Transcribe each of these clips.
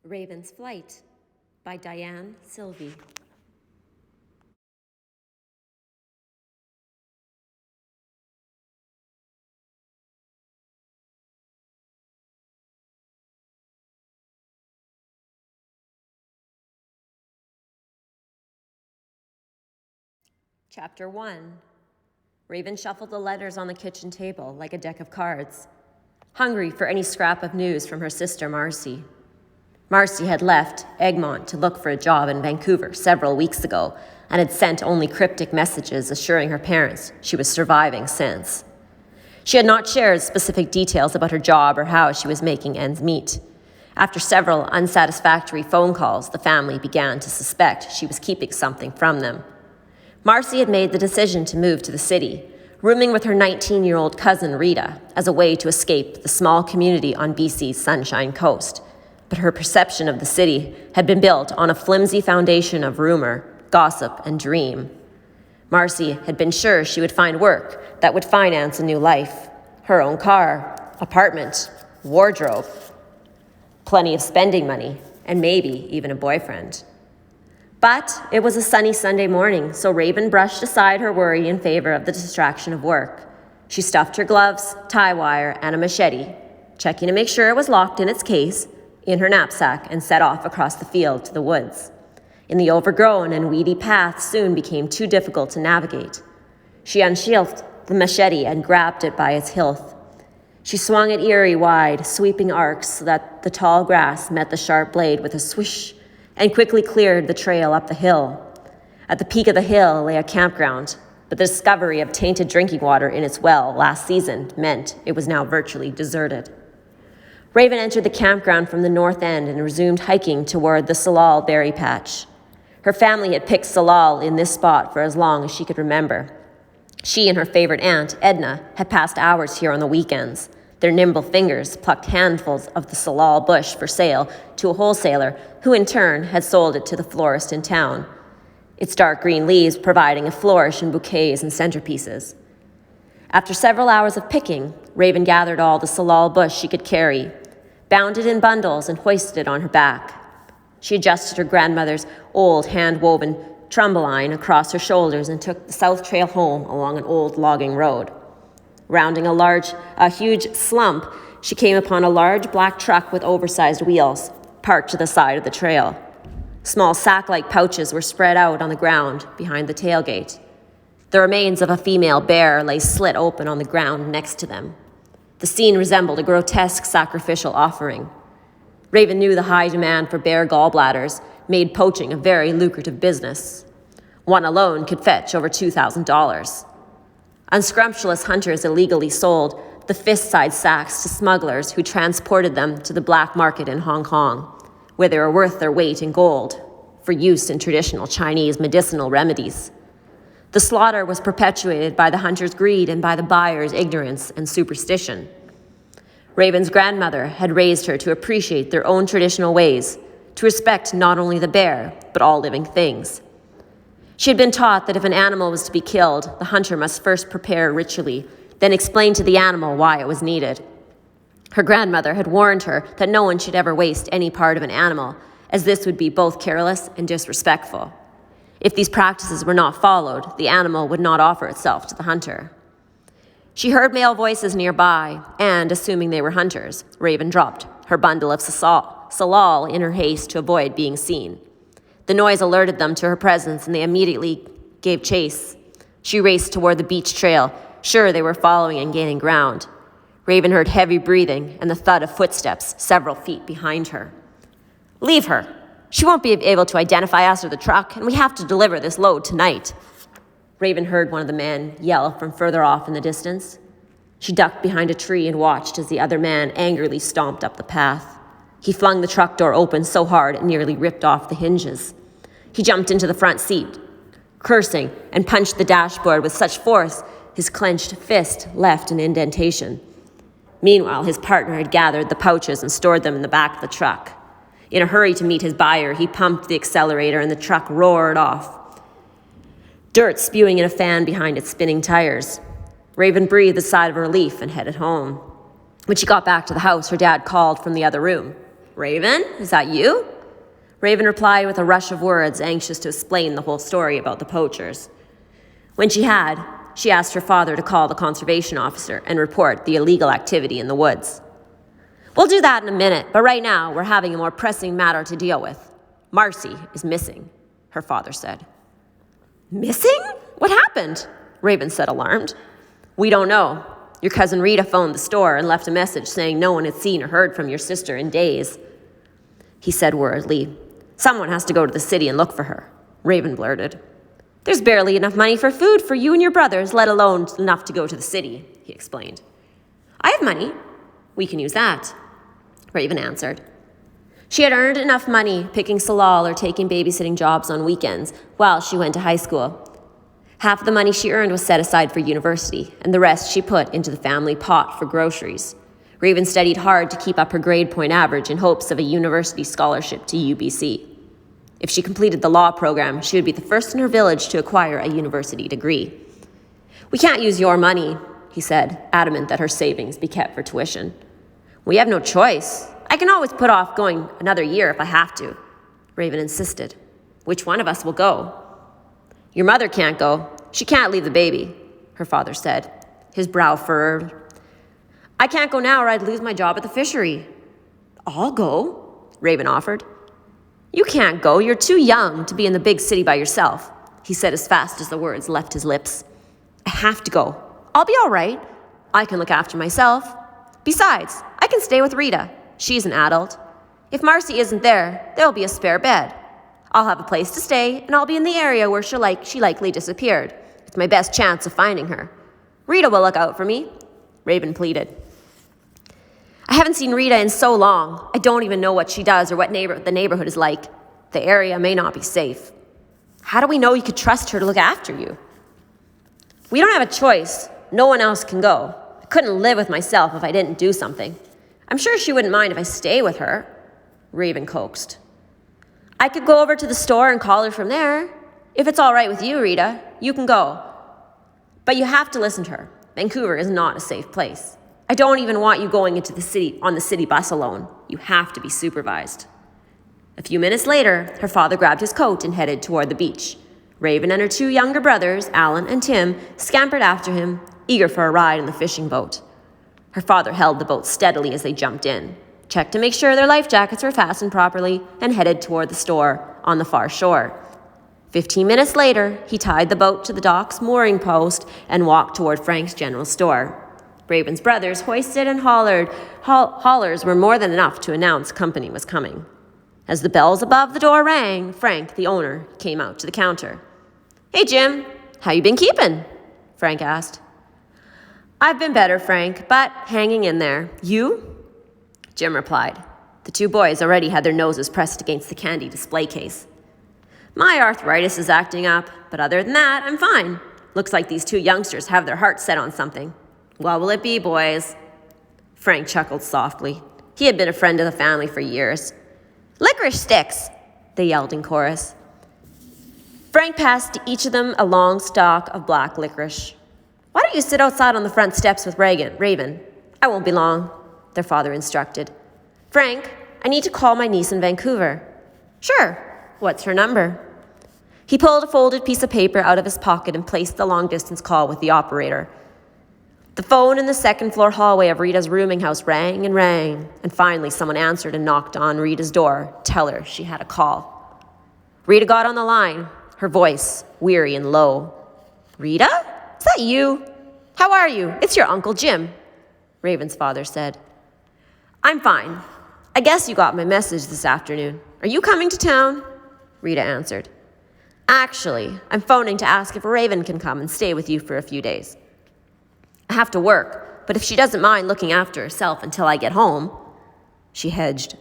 Raven's Flight by Diane Sylvie. Chapter 1. Raven shuffled the letters on the kitchen table like a deck of cards, hungry for any scrap of news from her sister Marcy. Marcy had left Egmont to look for a job in Vancouver several weeks ago and had sent only cryptic messages assuring her parents she was surviving since. She had not shared specific details about her job or how she was making ends meet. After several unsatisfactory phone calls, the family began to suspect she was keeping something from them. Marcy had made the decision to move to the city, rooming with her 19-year-old cousin Rita as a way to escape the small community on BC's Sunshine Coast. But her perception of the city had been built on a flimsy foundation of rumor, gossip, and dream. Marcy had been sure she would find work that would finance a new life, her own car, apartment, wardrobe, plenty of spending money, and maybe even a boyfriend. But it was a sunny Sunday morning, so Raven brushed aside her worry in favor of the distraction of work. She stuffed her gloves, tie wire, and a machete, checking to make sure it was locked in its case, in her knapsack, and set off across the field to the woods. In the overgrown and weedy path soon became too difficult to navigate. She unsheathed the machete and grabbed it by its hilt. She swung it eerie wide, sweeping arcs so that the tall grass met the sharp blade with a swish, and quickly cleared the trail up the hill. At the peak of the hill lay a campground, but the discovery of tainted drinking water in its well last season meant it was now virtually deserted. Raven entered the campground from the north end and resumed hiking toward the salal berry patch. Her family had picked salal in this spot for as long as she could remember. She and her favorite aunt, Edna, had passed hours here on the weekends. Their nimble fingers plucked handfuls of the salal bush for sale to a wholesaler who in turn had sold it to the florist in town, its dark green leaves providing a flourish in bouquets and centerpieces. After several hours of picking, Raven gathered all the salal bush she could carry, bound it in bundles, and hoisted it on her back. She adjusted her grandmother's old hand-woven trumbeline across her shoulders and took the South Trail home along an old logging road. Rounding a huge slump, she came upon a large black truck with oversized wheels, parked to the side of the trail. Small sack-like pouches were spread out on the ground behind the tailgate. The remains of a female bear lay slit open on the ground next to them. The scene resembled a grotesque sacrificial offering. Raven knew the high demand for bear gallbladders made poaching a very lucrative business. One alone could fetch over $2,000. Unscrumptious hunters illegally sold the fist-sized sacks to smugglers who transported them to the black market in Hong Kong, where they were worth their weight in gold for use in traditional Chinese medicinal remedies. The slaughter was perpetuated by the hunter's greed and by the buyer's ignorance and superstition. Raven's grandmother had raised her to appreciate their own traditional ways, to respect not only the bear, but all living things. She had been taught that if an animal was to be killed, the hunter must first prepare ritually, then explain to the animal why it was needed. Her grandmother had warned her that no one should ever waste any part of an animal, as this would be both careless and disrespectful. If these practices were not followed, the animal would not offer itself to the hunter. She heard male voices nearby, and, assuming they were hunters, Raven dropped her bundle of salal in her haste to avoid being seen. The noise alerted them to her presence, and they immediately gave chase. She raced toward the beach trail, sure they were following and gaining ground. Raven heard heavy breathing and the thud of footsteps several feet behind her. "Leave her. She won't be able to identify us or the truck, and we have to deliver this load tonight." Raven heard one of the men yell from further off in the distance. She ducked behind a tree and watched as the other man angrily stomped up the path. He flung the truck door open so hard it nearly ripped off the hinges. He jumped into the front seat, cursing, and punched the dashboard with such force his clenched fist left an indentation. Meanwhile, his partner had gathered the pouches and stored them in the back of the truck. In a hurry to meet his buyer, he pumped the accelerator and the truck roared off, dirt spewing in a fan behind its spinning tires. Raven breathed a sigh of relief and headed home. When she got back to the house, her dad called from the other room. Raven, is that you? Raven replied with a rush of words, anxious to explain the whole story about the poachers. When she had, she asked her father to call the conservation officer and report the illegal activity in the woods. We'll do that in a minute, but right now we're having a more pressing matter to deal with. Marcy is missing, her father said. Missing? What happened? Raven said, alarmed. We don't know. Your cousin Rita phoned the store and left a message saying no one had seen or heard from your sister in days. He said worriedly, someone has to go to the city and look for her, Raven blurted. There's barely enough money for food for you and your brothers, let alone enough to go to the city, he explained. I have money. We can use that, Raven answered. She had earned enough money picking salal or taking babysitting jobs on weekends while she went to high school. Half of the money she earned was set aside for university, and the rest she put into the family pot for groceries. Raven studied hard to keep up her grade point average in hopes of a university scholarship to UBC. If she completed the law program, she would be the first in her village to acquire a university degree. We can't use your money, he said, adamant that her savings be kept for tuition. We have no choice. I can always put off going another year if I have to, Raven insisted. Which one of us will go? Your mother can't go. She can't leave the baby, her father said, his brow furrowed. I can't go now or I'd lose my job at the fishery. I'll go, Raven offered. You can't go. You're too young to be in the big city by yourself, he said as fast as the words left his lips. I have to go. I'll be all right. I can look after myself. Besides, I can stay with Rita. She's an adult. If Marcy isn't there, there'll be a spare bed. I'll have a place to stay, and I'll be in the area where she likely disappeared. It's my best chance of finding her. Rita will look out for me, Raven pleaded. I haven't seen Rita in so long. I don't even know what she does or what the neighborhood is like. The area may not be safe. How do we know you could trust her to look after you? We don't have a choice. No one else can go. I couldn't live with myself if I didn't do something. I'm sure she wouldn't mind if I stay with her, Raven coaxed. I could go over to the store and call her from there. If it's all right with you, Rita, you can go. But you have to listen to her. Vancouver is not a safe place. I don't even want you going into the city on the city bus alone. You have to be supervised. A few minutes later, her father grabbed his coat and headed toward the beach. Raven and her two younger brothers, Alan and Tim, scampered after him, eager for a ride in the fishing boat. Her father held the boat steadily as they jumped in, checked to make sure their life jackets were fastened properly, and headed toward the store on the far shore. 15 minutes later, he tied the boat to the dock's mooring post and walked toward Frank's general store. Raven's brothers hoisted and hollered. Hollers were more than enough to announce company was coming. As the bells above the door rang, Frank, the owner, came out to the counter. Hey, Jim, how you been keeping? Frank asked. I've been better, Frank, but hanging in there. You? Jim replied. The two boys already had their noses pressed against the candy display case. My arthritis is acting up, but other than that, I'm fine. Looks like these two youngsters have their hearts set on something. What will it be, boys? Frank chuckled softly. He had been a friend of the family for years. Licorice sticks, they yelled in chorus. Frank passed each of them a long stalk of black licorice. Why don't you sit outside on the front steps with Raven? I won't be long, their father instructed. Frank, I need to call my niece in Vancouver. Sure. What's her number? He pulled a folded piece of paper out of his pocket and placed the long-distance call with the operator. The phone in the second-floor hallway of Rita's rooming house rang, and finally someone answered and knocked on Rita's door. Tell her she had a call. Rita got on the line, her voice weary and low. Rita? Is that you? How are you? It's your Uncle Jim, Raven's father said. I'm fine. I guess you got my message this afternoon. Are you coming to town? Rita answered. Actually, I'm phoning to ask if Raven can come and stay with you for a few days. I have to work, but if she doesn't mind looking after herself until I get home, she hedged.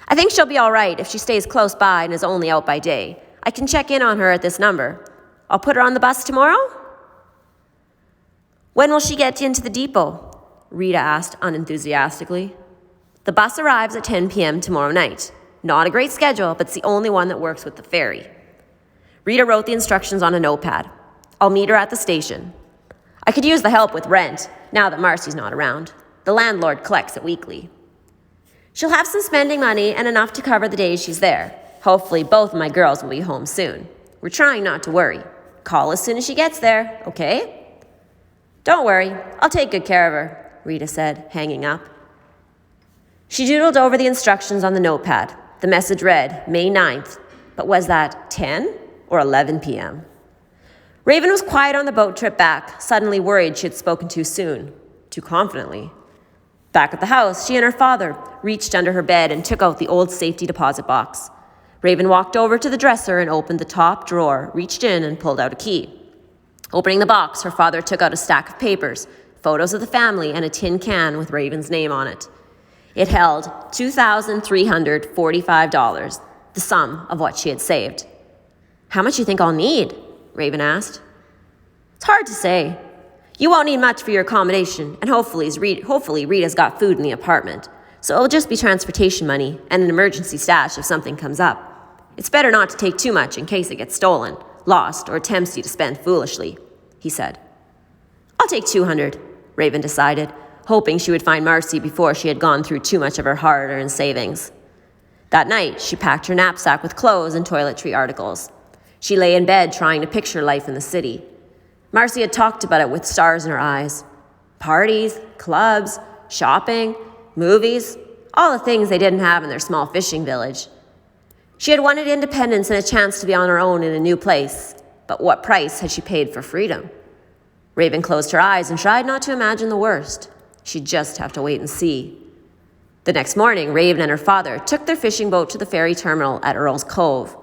I think she'll be all right if she stays close by and is only out by day. I can check in on her at this number. I'll put her on the bus tomorrow? When will she get into the depot? Rita asked unenthusiastically. The bus arrives at 10 p.m. tomorrow night. Not a great schedule, but it's the only one that works with the ferry. Rita wrote the instructions on a notepad. I'll meet her at the station. I could use the help with rent, now that Marcy's not around. The landlord collects it weekly. She'll have some spending money and enough to cover the days she's there. Hopefully, both of my girls will be home soon. We're trying not to worry. Call as soon as she gets there, okay? Don't worry, I'll take good care of her, Rita said, hanging up. She doodled over the instructions on the notepad. The message read, May 9th, but was that 10 or 11 p.m.? Raven was quiet on the boat trip back, suddenly worried she had spoken too soon, too confidently. Back at the house, she and her father reached under her bed and took out the old safety deposit box. Raven walked over to the dresser and opened the top drawer, reached in and pulled out a key. Opening the box, her father took out a stack of papers, photos of the family, and a tin can with Raven's name on it. It held $2,345, the sum of what she had saved. How much do you think I'll need? Raven asked. It's hard to say. You won't need much for your accommodation, and hopefully Rita's got food in the apartment. So it'll just be transportation money and an emergency stash if something comes up. It's better not to take too much in case it gets stolen, lost, or tempts you to spend foolishly, he said. I'll take $200, Raven decided, hoping she would find Marcy before she had gone through too much of her hard-earned savings. That night, she packed her knapsack with clothes and toiletry articles. She lay in bed trying to picture life in the city. Marcy had talked about it with stars in her eyes. Parties, clubs, shopping, movies, all the things they didn't have in their small fishing village. She had wanted independence and a chance to be on her own in a new place, but what price had she paid for freedom? Raven closed her eyes and tried not to imagine the worst. She'd just have to wait and see. The next morning, Raven and her father took their fishing boat to the ferry terminal at Earl's Cove.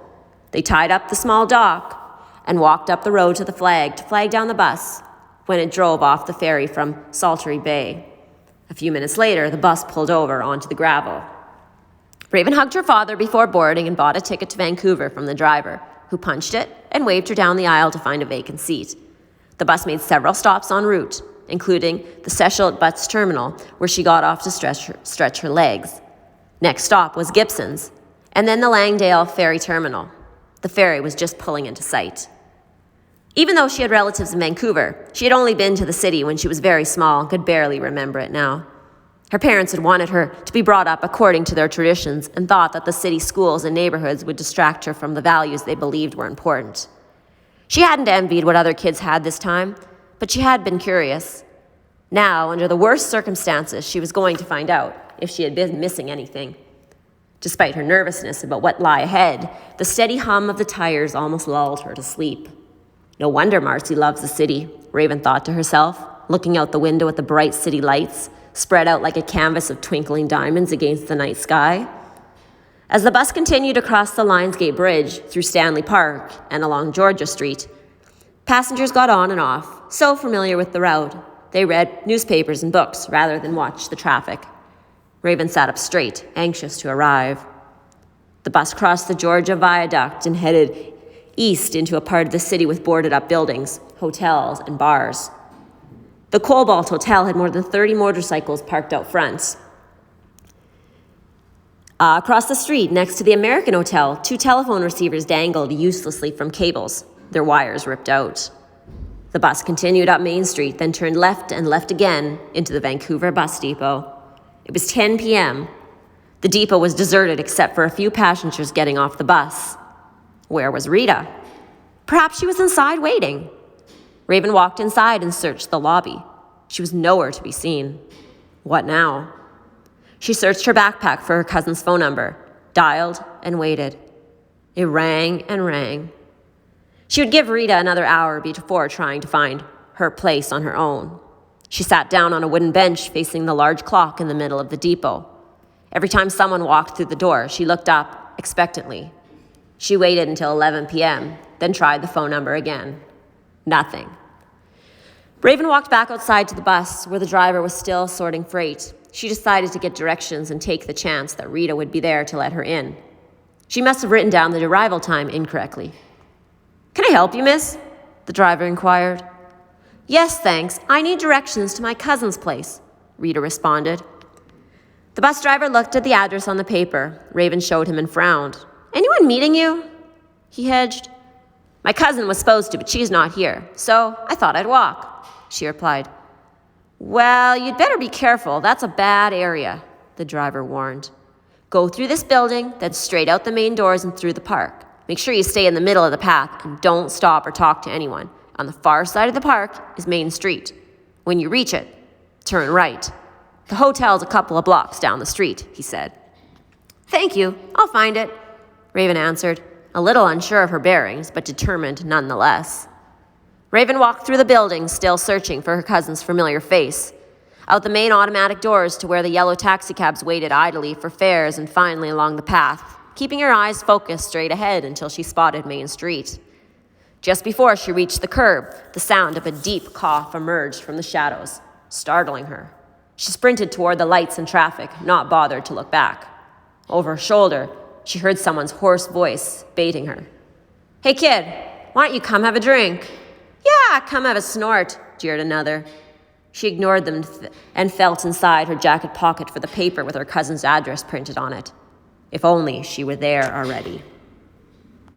They tied up the small dock and walked up the road to the flag to flag down the bus when it drove off the ferry from Saltery Bay. A few minutes later, the bus pulled over onto the gravel. Raven hugged her father before boarding and bought a ticket to Vancouver from the driver, who punched it and waved her down the aisle to find a vacant seat. The bus made several stops en route, including the Sechelot bus terminal, where she got off to stretch her legs. Next stop was Gibson's, and then the Langdale ferry terminal. The ferry was just pulling into sight. Even though she had relatives in Vancouver, she had only been to the city when she was very small and could barely remember it now. Her parents had wanted her to be brought up according to their traditions and thought that the city schools and neighborhoods would distract her from the values they believed were important. She hadn't envied what other kids had this time, but she had been curious. Now, under the worst circumstances, she was going to find out if she had been missing anything. Despite her nervousness about what lay ahead, the steady hum of the tires almost lulled her to sleep. No wonder Marcy loves the city, Raven thought to herself, looking out the window at the bright city lights, spread out like a canvas of twinkling diamonds against the night sky. As the bus continued across the Lionsgate Bridge, through Stanley Park, and along Georgia Street, passengers got on and off, so familiar with the route, they read newspapers and books rather than watch the traffic. Raven sat up straight, anxious to arrive. The bus crossed the Georgia Viaduct and headed east into a part of the city with boarded-up buildings, hotels, and bars. The Cobalt Hotel had more than 30 motorcycles parked out front. Across the street, next to the American Hotel, 2 telephone receivers dangled uselessly from cables, their wires ripped out. The bus continued up Main Street, then turned left and left again into the Vancouver bus depot. It was 10 p.m. The depot was deserted except for a few passengers getting off the bus. Where was Rita? Perhaps she was inside waiting. Raven walked inside and searched the lobby. She was nowhere to be seen. What now? She searched her backpack for her cousin's phone number, dialed, and waited. It rang and rang. She would give Rita another hour before trying to find her place on her own. She sat down on a wooden bench facing the large clock in the middle of the depot. Every time someone walked through the door, she looked up expectantly. She waited until 11 p.m., then tried the phone number again. Nothing. Raven walked back outside to the bus, where the driver was still sorting freight. She decided to get directions and take the chance that Rita would be there to let her in. She must have written down the arrival time incorrectly. "Can I help you, miss?" the driver inquired. "Yes, thanks. I need directions to my cousin's place," Rita responded. The bus driver looked at the address on the paper. Raven showed him and frowned. "Anyone meeting you?" He hedged. "My cousin was supposed to, but she's not here, so I thought I'd walk," she replied. "Well, you'd better be careful. That's a bad area," the driver warned. Go through this building, then straight out the main doors and through the park. Make sure you stay in the middle of the path and don't stop or talk to anyone. On the far side of the park is Main Street. When you reach it, turn right. The hotel's a couple of blocks down the street," he said. "Thank you, I'll find it," Raven answered, a little unsure of her bearings, but determined nonetheless. Raven walked through the building, still searching for her cousin's familiar face, out the main automatic doors to where the yellow taxicabs waited idly for fares, and finally along the path, keeping her eyes focused straight ahead until she spotted Main Street. Just before she reached the curb, the sound of a deep cough emerged from the shadows, startling her. She sprinted toward the lights and traffic, not bothered to look back. Over her shoulder, she heard someone's hoarse voice baiting her. "Hey kid, why don't you come have a drink?" "Yeah, come have a snort," jeered another. She ignored them and felt inside her jacket pocket for the paper with her cousin's address printed on it. If only she were there already.